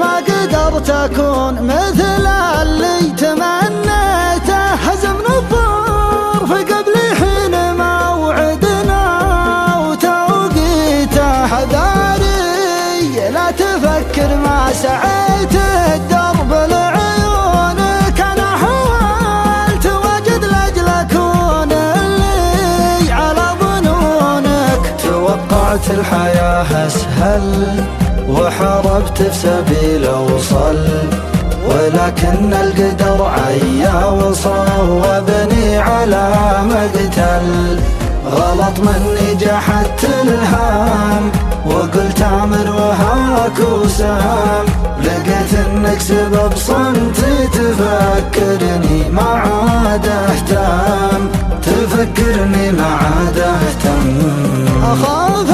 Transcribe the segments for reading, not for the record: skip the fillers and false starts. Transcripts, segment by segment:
ما قدرت أكون مثل اللي تمنيته. هزم الظهر في قبل حين موعدنا وتوقيته. حذاري لا تفكر ما سعيت الدرب لعيونك. أنا حاولت واجد لأجل أكون اللي على ظنونك. توقعت الحياة أسهل وحاربت في سبيل أوصل، ولكن القدر عيا وصوبني على مقتل. غلط مني جحدت الهام وقلت أمر وهاك وسام. لقيت انك سبب صمتي تفكرني ما عاد اهتم. تفكرني ما عاد اهتم. أخاف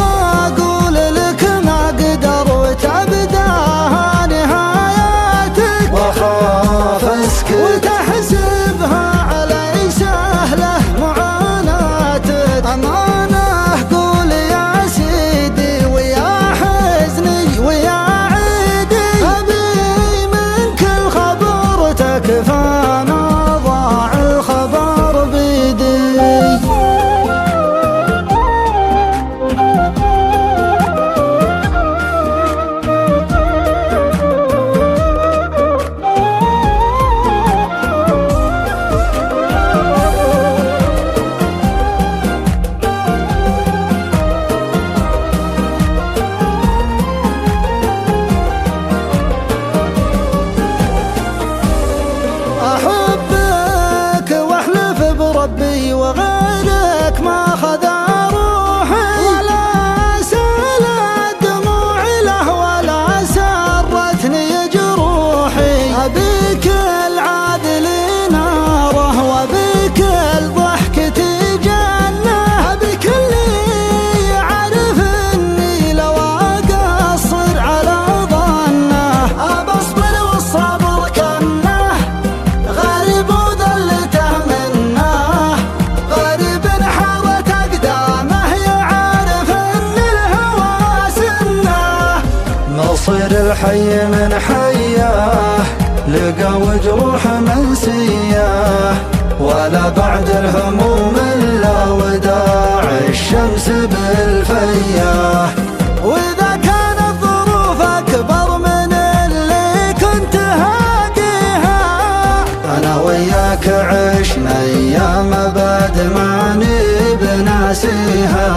أقول لك ما قدر وتبداها نهايتك، وأخاف أسكت وتحسبها علي سهلة معاناتك. أمانة قول يا سيدي ويا حزني ويا عيدي، أبي منك الخبر تكفانا ضاع الخبر بيدي. ربي وغيرك ما خذ روحي، ولا سالت دموعي له ولا سرتني جروحي. أبيك العادل ناره وأبيك الضحكة جنة. أبيك اللي يعرف إني لو أقصر على ظنه أبصبر والصبر كنه. غريب وذلته منه، غريب انحرت أقدامه يعرف إن الهوى سنه. مصير الحي من حياه لقى وجروح منسياه، ولا بعد الهموم إلا وداع الشمس بالفياه. وإذا كانت ظروف أكبر من اللي كنت هاقيها، أنا وياك عشنا أيام بعد ماني بناسيها.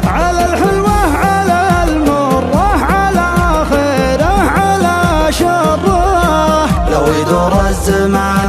على الحلوة على المرة على خيره على شره، لو يدور الزمان